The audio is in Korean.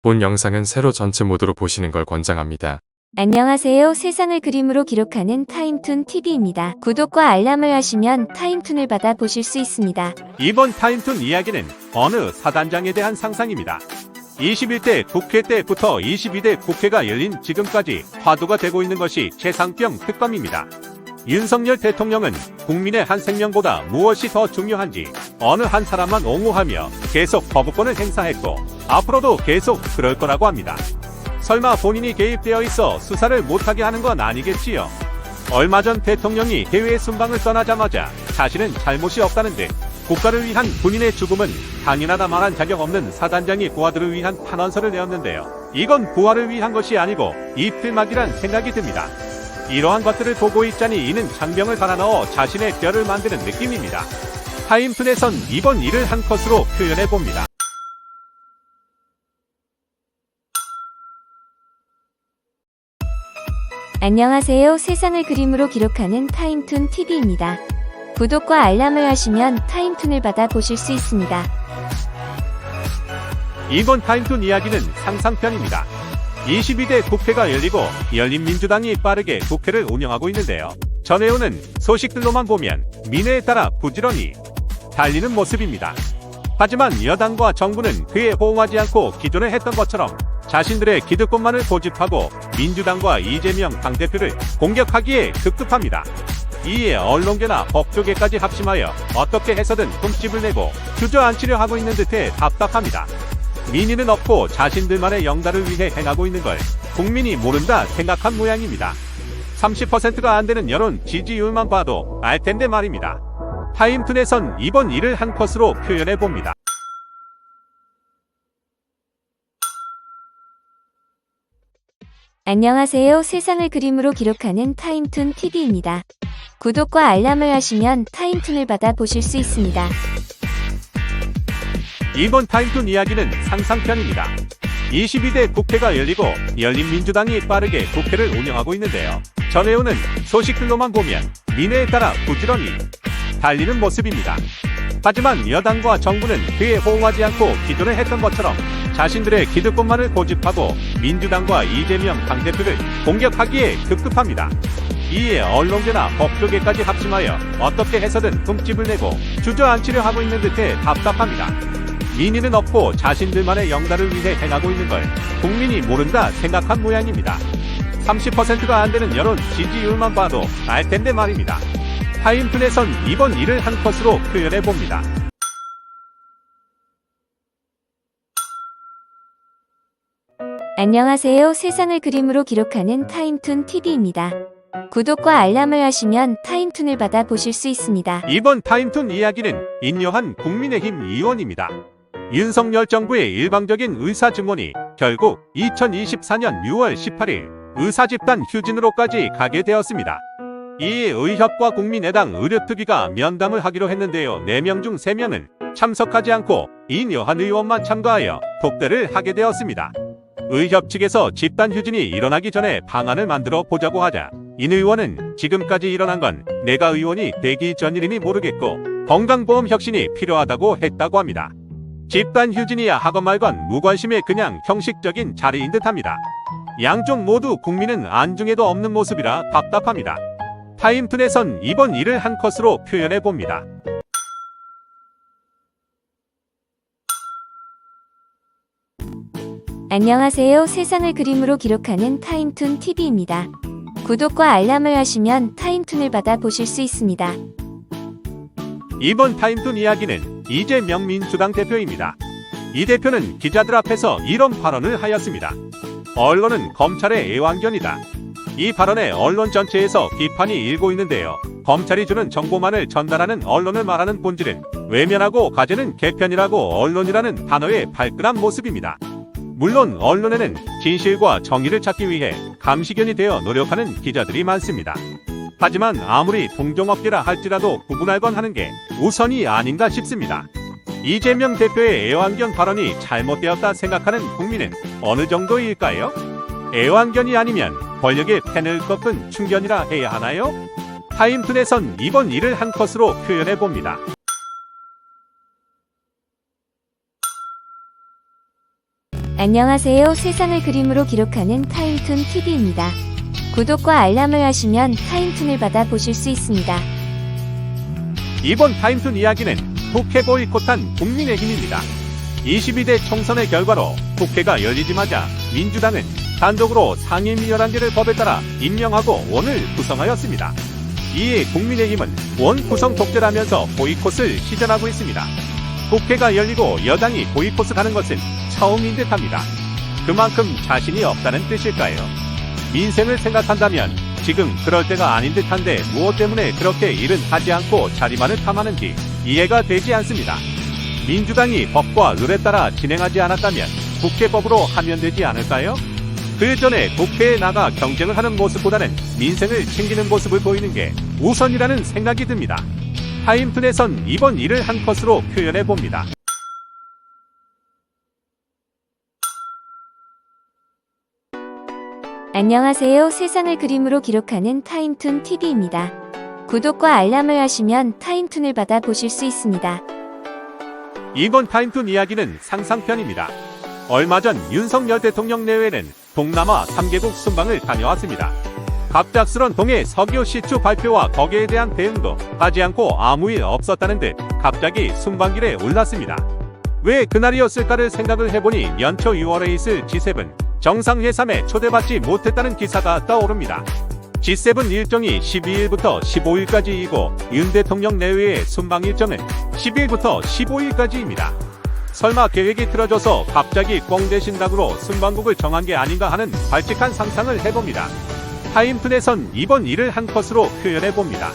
본 영상은 세로 전체 모드로 보시는 걸 권장합니다. 안녕하세요. 세상을 그림으로 기록하는 타임툰 TV입니다. 구독과 알람을 하시면 타임툰을 받아 보실 수 있습니다. 이번 타임툰 이야기는 어느 사단장에 대한 상상입니다. 21대 국회 때부터 22대 국회가 열린 지금까지 화두가 되고 있는 것이 최상병 특검입니다. 윤석열 대통령은 국민의 한 생명보다 무엇이 더 중요한지 어느 한 사람만 옹호하며 계속 거부권을 행사했고 앞으로도 계속 그럴 거라고 합니다. 설마 본인이 개입되어 있어 수사를 못하게 하는 건 아니겠지요? 얼마 전 대통령이 해외 순방을 떠나자마자 자신은 잘못이 없다는 듯 국가를 위한 군인의 죽음은 당연하다 말한 자격 없는 사단장이 부하들을 위한 탄원서를 내었는데요. 이건 부하를 위한 것이 아니고 이필막이란 생각이 듭니다. 이러한 것들을 보고 있자니 이는 장병을 갈아넣어 자신의 뼈를 만드는 느낌입니다. 타임툰에선 이번 일을 한 컷으로 표현해봅니다. 안녕하세요. 세상을 그림으로 기록하는 타임툰 TV입니다. 구독과 알람을 하시면 타임툰을 받아 보실 수 있습니다. 이번 타임툰 이야기는 상상편입니다. 22대 국회가 열리고 열린민주당이 빠르게 국회를 운영하고 있는데요. 전해오는 소식들로만 보면 민의에 따라 부지런히 달리는 모습입니다. 하지만 여당과 정부는 그에 호응하지 않고 기존에 했던 것처럼 자신들의 기득권만을 고집하고 민주당과 이재명 당대표를 공격하기에 급급합니다. 이에 언론계나 법조계까지 합심하여 어떻게 해서든 흠집을 내고 주저앉히려 하고 있는 듯해 답답합니다. 민의는 없고 자신들만의 영달을 위해 행하고 있는 걸 국민이 모른다 생각한 모양입니다. 30%가 안 되는 여론 지지율만 봐도 알 텐데 말입니다. 타임툰에선 이번 일을 한 컷으로 표현해봅니다. 안녕하세요. 세상을 그림으로 기록하는 타임툰 TV입니다. 구독과 알람을 하시면 타임툰을 받아 보실 수 있습니다. 이번 타임툰 이야기는 상상편입니다. 22대 국회가 열리고 열린민주당이 빠르게 국회를 운영하고 있는데요. 전해오는 소식들로만 보면 민의에 따라 부지런히 달리는 모습입니다. 하지만 여당과 정부는 그에 호응하지 않고 기존에 했던 것처럼 자신들의 기득권만을 고집하고 민주당과 이재명 당대표를 공격하기에 급급합니다. 이에 언론계나 법조계까지 합심하여 어떻게 해서든 흠집을 내고 주저앉히려 하고 있는 듯해 답답합니다. 민의는 없고 자신들만의 영달을 위해 행하고 있는 걸 국민이 모른다 생각한 모양입니다. 30%가 안 되는 여론 지지율만 봐도 알 텐데 말입니다. 타임툰에선 이번 일을 한 컷으로 표현해봅니다. 안녕하세요. 세상을 그림으로 기록하는 타임툰 TV입니다. 구독과 알람을 하시면 타임툰을 받아 보실 수 있습니다. 이번 타임툰 이야기는 인요한 국민의힘 의원입니다. 윤석열 정부의 일방적인 의사증원이 결국 2024년 6월 18일 의사집단 휴진으로까지 가게 되었습니다. 이에 의협과 국민의당 의료특위가 면담을 하기로 했는데요. 4명 중 3명은 참석하지 않고 인요한 의원만 참가하여 독대를 하게 되었습니다. 의협 측에서 집단 휴진이 일어나기 전에 방안을 만들어 보자고 하자 인 의원은 지금까지 일어난 건 내가 의원이 되기 전일이니 모르겠고 건강보험 혁신이 필요하다고 했다고 합니다. 집단 휴진이야 하건 말건 무관심의 그냥 형식적인 자리인 듯합니다. 양쪽 모두 국민은 안중에도 없는 모습이라 답답합니다. 타임툰에선 이번 일을 한 컷으로 표현해봅니다. 안녕하세요. 세상을 그림으로 기록하는 타임툰 TV입니다. 구독과 알람을 하시면 타임툰을 받아 보실 수 있습니다. 이번 타임툰 이야기는 이재명 민주당 대표입니다. 이 대표는 기자들 앞에서 이런 발언을 하였습니다. 언론은 검찰의 애완견이다. 이 발언에 언론 전체에서 비판이 일고 있는데요. 검찰이 주는 정보만을 전달하는 언론을 말하는 본질은 외면하고 가제는 개편이라고 언론이라는 단어의 발끈한 모습입니다. 물론 언론에는 진실과 정의를 찾기 위해 감시견이 되어 노력하는 기자들이 많습니다. 하지만 아무리 동종업계라 할지라도 구분할 건 하는 게 우선이 아닌가 싶습니다. 이재명 대표의 애완견 발언이 잘못되었다 생각하는 국민은 어느 정도일까요? 애완견이 아니면 권력의 펜을 꺾은 충견이라 해야 하나요? 타임툰에선 이번 일을 한 컷으로 표현해봅니다. 안녕하세요. 세상을 그림으로 기록하는 타임툰 TV입니다. 구독과 알람을 하시면 타임툰을 받아 보실 수 있습니다. 이번 타임툰 이야기는 국회 보이콧한 국민의힘입니다. 22대 총선의 결과로 국회가 열리자마자 민주당은 단독으로 상임위 11개를 법에 따라 임명하고 원을 구성하였습니다. 이에 국민의힘은 원 구성 독재라면서 보이콧을 시전하고 있습니다. 국회가 열리고 여당이 보이콧을 하는 것은 처음인 듯합니다. 그만큼 자신이 없다는 뜻일까요? 민생을 생각한다면 지금 그럴 때가 아닌 듯한데 무엇 때문에 그렇게 일은 하지 않고 자리만을 탐하는지 이해가 되지 않습니다. 민주당이 법과 룰에 따라 진행하지 않았다면 국회법으로 하면 되지 않을까요? 그 전에 국회에 나가 경쟁을 하는 모습보다는 민생을 챙기는 모습을 보이는 게 우선이라는 생각이 듭니다. 타임툰에선 이번 일을 한 컷으로 표현해 봅니다. 안녕하세요. 세상을 그림으로 기록하는 타임툰 TV입니다. 구독과 알람을 하시면 타임툰을 받아 보실 수 있습니다. 이번 타임툰 이야기는 상상편입니다. 얼마 전 윤석열 대통령 내외는 동남아 3개국 순방을 다녀왔습니다. 갑작스런 동해 석유 시추 발표와 거기에 대한 대응도 하지 않고 아무 일 없었다는 듯 갑자기 순방길에 올랐습니다. 왜 그날이었을까를 생각을 해보니 연초 6월에 있을 G7 정상회담에 초대받지 못했다는 기사가 떠오릅니다. G7 일정이 12일부터 15일까지이고 윤 대통령 내외의 순방 일정은 10일부터 15일까지입니다. 설마 계획이 틀어져서 갑자기 꽁대신당으로 순방국을 정한 게 아닌가 하는 발칙한 상상을 해봅니다. 타임툰에선 이번 일을 한 컷으로 표현해봅니다.